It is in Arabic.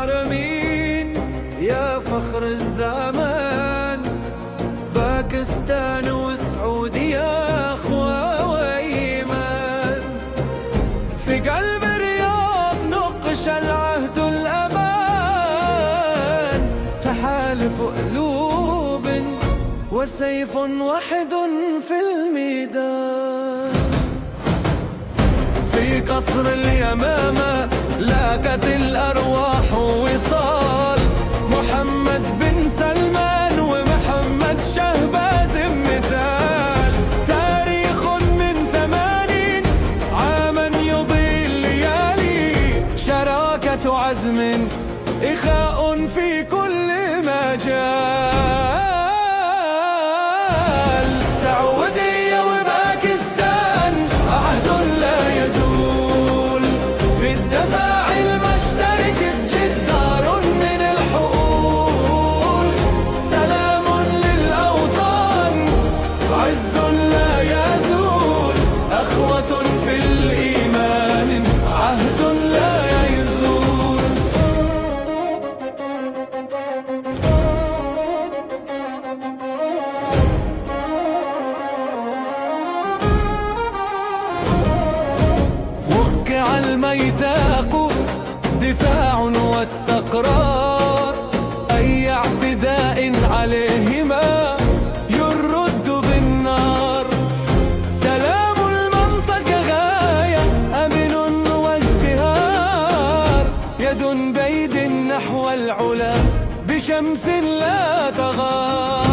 الحرمين يا فخر الزمان، باكستان وسعودية أخوة وإيمان. في قلب الرياض نقش العهد الأمان، تحالف قلوب وسيف واحد في الميدان. في قصر اليمامة لاقت الأرواح وصال، محمد بن سلمان ومحمد شهباز مثال. تاريخ من 80 عاما يضيء الليالي، شراكة عزم إخاء في كل مجال. سعودية وباكستان عهد لا يزول، في الدفاع المشترك جدار من الحقول. سلام للأوطان عز لا يزول، أخوة في الإيمان عهد لا يزول. وقع الميثاق دفاع واستقرار، أي اعتداء عليهما يرد بالنار. سلام المنطقة غاية أمن وازدهار، يد بيد نحو العلا بشمس لا تغار.